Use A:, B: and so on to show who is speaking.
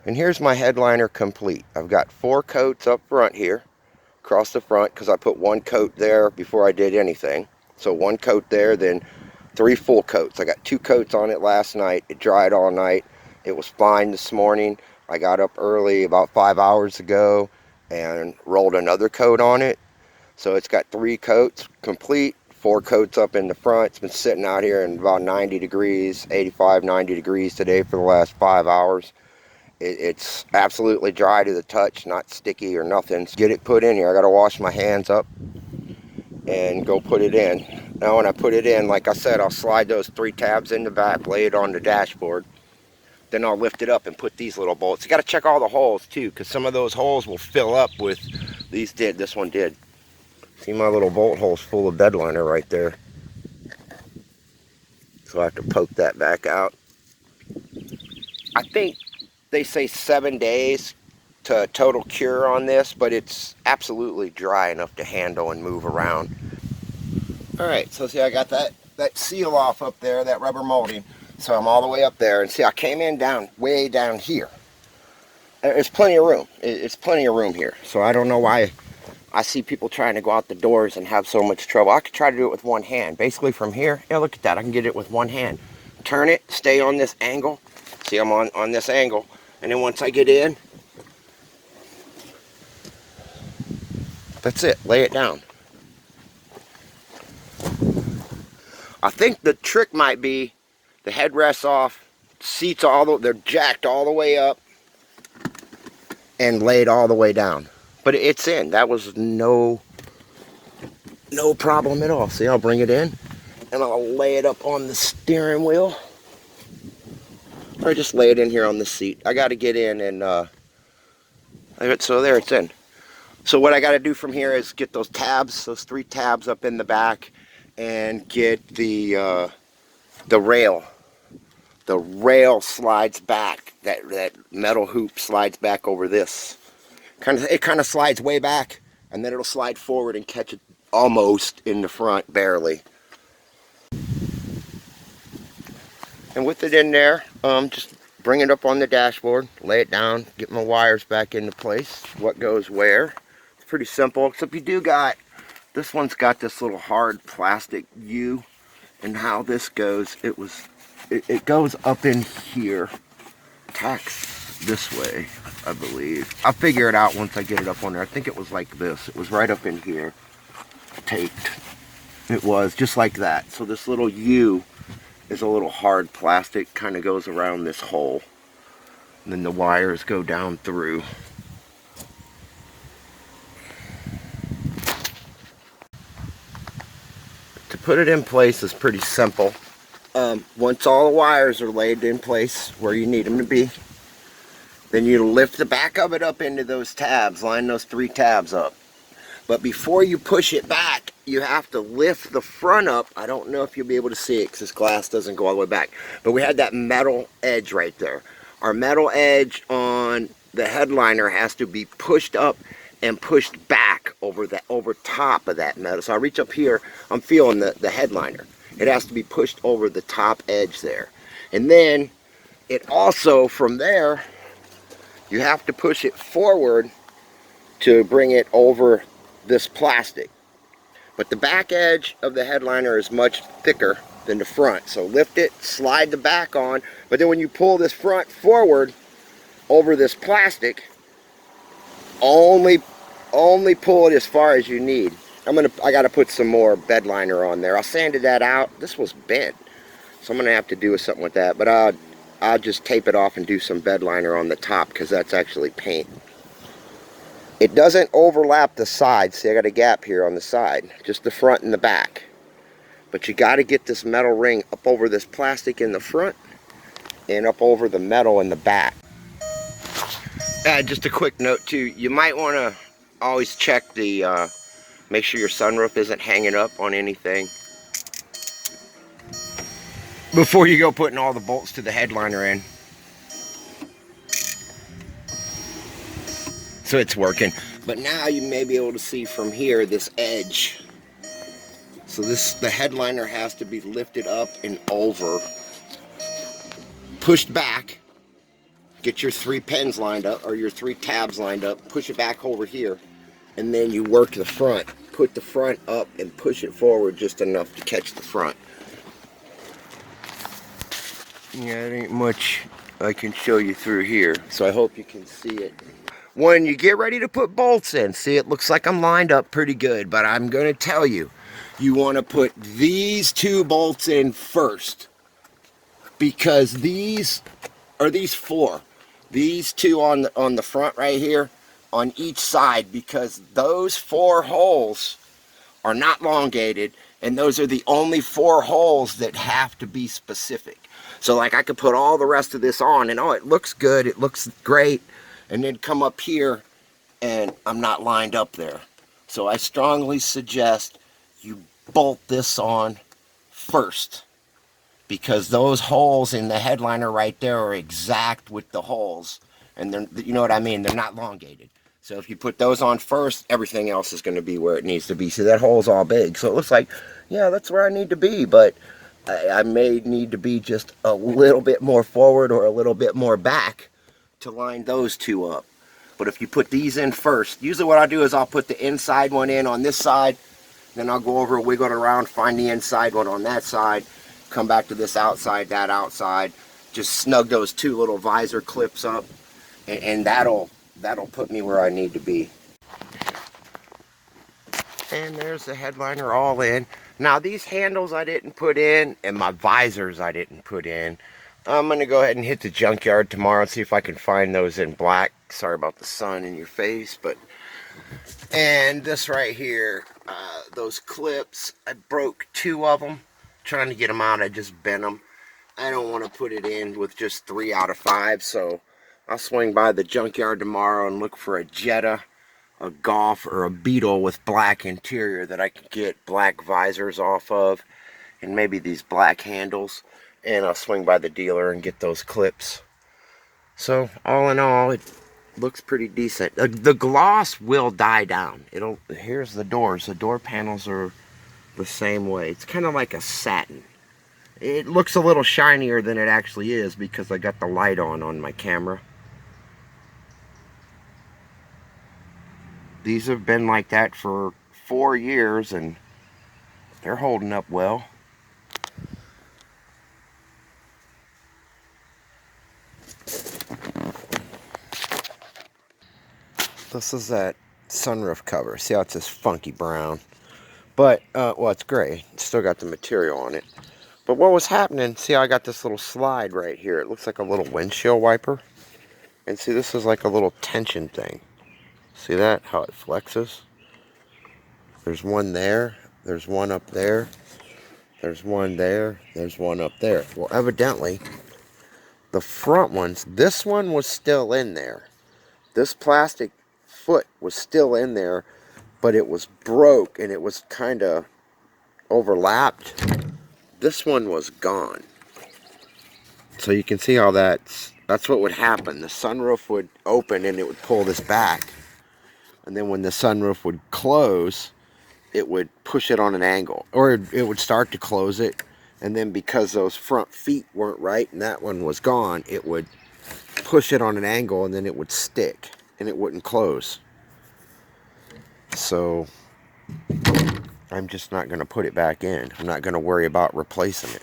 A: And here's my headliner complete. I've got 4 coats up front here, across the front, because I put 1 coat there before I did anything. So 1 coat there, then 3 full coats. I got 2 coats on it last night. It dried all night. It was fine this morning. I got up early about 5 hours ago and rolled another coat on it. So it's got 3 coats complete, 4 coats up in the front. It's been sitting out here in about 90 degrees, 85, 90 degrees today for the last 5 hours. It's absolutely dry to the touch, not sticky or nothing. So get it put in here. I got to wash my hands up and go put it in. Now when I put it in, like I said, I'll slide those 3 tabs in the back, lay it on the dashboard. Then I'll lift it up and put these little bolts. You got to check all the holes too, because some of those holes will fill up with, these did, this one did. See my little bolt holes full of bed liner right there. So I have to poke that back out. I think they say 7 days to total cure on this, but it's absolutely dry enough to handle and move around. Alright, so see I got that seal off up there, that rubber molding. So I'm all the way up there, and see I came in way down here. There's plenty of room. It's plenty of room here. So I don't know why I see people trying to go out the doors and have so much trouble. I could try to do it with 1 hand. Basically from here, yeah, look at that. I can get it with 1 hand. Turn it, stay on this angle. See, I'm on this angle. And then once I get in, that's it. Lay it down. I think the trick might be the headrests off, seats they're jacked all the way up and laid all the way down. But it's in. That was no problem at all. See, I'll bring it in and I'll lay it up on the steering wheel. Or just lay it in here on the seat. I got to get in and so there it's in. So what I got to do from here is get those tabs, those 3 tabs up in the back, and get the rail. The rail slides back. That metal hoop slides back over this. It kind of slides way back, and then it'll slide forward and catch it almost in the front, barely. And with it in there, just bring it up on the dashboard, lay it down, get my wires back into place, what goes where. It's pretty simple, except this one's got this little hard plastic U, and how this goes, it goes up in here, tacks this way, I believe. I'll figure it out once I get it up on there. I think it was like this. It was right up in here, taped. It was just like that. So this little U is a little hard plastic, kind of goes around this hole. And then the wires go down through. To put it in place is pretty simple. Once all the wires are laid in place where you need them to be, then you lift the back of it up into those tabs, line those 3 tabs up. But before you push it back, you have to lift the front up. I don't know if you'll be able to see it because this glass doesn't go all the way back. But we had that metal edge right there. Our metal edge on the headliner has to be pushed up and pushed back over top of that metal. So I reach up here, I'm feeling the headliner. It has to be pushed over the top edge there. And then it also, from there, you have to push it forward to bring it over this plastic. But the back edge of the headliner is much thicker than the front. So lift it, slide the back on, but then when you pull this front forward over this plastic, only pull it as far as you need. I gotta put some more bed liner on there. I sanded that out. This was bent, so I'm gonna have to do something with that, but I'll just tape it off and do some bed liner on the top because that's actually paint. It doesn't overlap the sides. See, I got a gap here on the side, just the front and the back. But you got to get this metal ring up over this plastic in the front and up over the metal in the back. Just a quick note too, you might want to always check make sure your sunroof isn't hanging up on anything before you go putting all the bolts to the headliner in. So it's working. But now you may be able to see from here this edge. So the headliner has to be lifted up and over, pushed back, get your 3 pins lined up, or your 3 tabs lined up, push it back over here, and then you work the front. Put the front up and push it forward just enough to catch the front. Yeah, it ain't much I can show you through here, so I hope you can see it. When you get ready to put bolts in, see, it looks like I'm lined up pretty good, but I'm going to tell you, you want to put these 2 bolts in first, because these 4. These 2 on the front right here, on each side, because those 4 holes are not elongated, and those are the only 4 holes that have to be specific. So like I could put all the rest of this on, and oh, it looks good, it looks great, and then come up here and I'm not lined up there. So I strongly suggest you bolt this on first, because those holes in the headliner right there are exact with the holes, and they're, you know what I mean, they're not elongated. So if you put those on first, everything else is going to be where it needs to be. See, that hole's all big, so it looks like, yeah, that's where I need to be, but I may need to be just a little bit more forward or a little bit more back to line those 2 up. But if you put these in first, usually what I do is I'll put the inside one in on this side, then I'll go over, wiggle it around, find the inside one on that side, come back to this outside, that outside, just snug those 2 little visor clips up, and that'll put me where I need to be. And there's the headliner all in. Now these handles I didn't put in, and my visors I didn't put in. I'm going to go ahead and hit the junkyard tomorrow and see if I can find those in black. Sorry about the sun in your face, but... And this right here, those clips, I broke 2 of them. Trying to get them out, I just bent them. I don't want to put it in with just 3 out of 5, so I'll swing by the junkyard tomorrow and look for a Jetta, a Golf, or a Beetle with black interior that I can get black visors off of, and maybe these black handles, and I'll swing by the dealer and get those clips. So all in all, it looks pretty decent. The gloss will die down. Here's the doors. The door panels are the same way. It's kind of like a satin. It looks a little shinier than it actually is because I got the light on my camera. These have been like that for 4 years and they're holding up well. This is that sunroof cover. See how it's this funky brown? But, well, it's gray. It's still got the material on it. But what was happening, see how I got this little slide right here. It looks like a little windshield wiper. And see, this is like a little tension thing. See that? How it flexes? There's one there. There's one up there. There's one there. There's one up there. Well, evidently, the front ones, this one was still in there. This plastic foot was still in there, but it was broke and it was kind of overlapped. This one was gone. So you can see how that's what would happen. The sunroof would open and it would pull this back. And then when the sunroof would close, it would push it on an angle. Or it would start to close it. And then because those front feet weren't right and that one was gone, it would push it on an angle and then it would stick. And it wouldn't close. So I'm just not going to put it back in. I'm not going to worry about replacing it.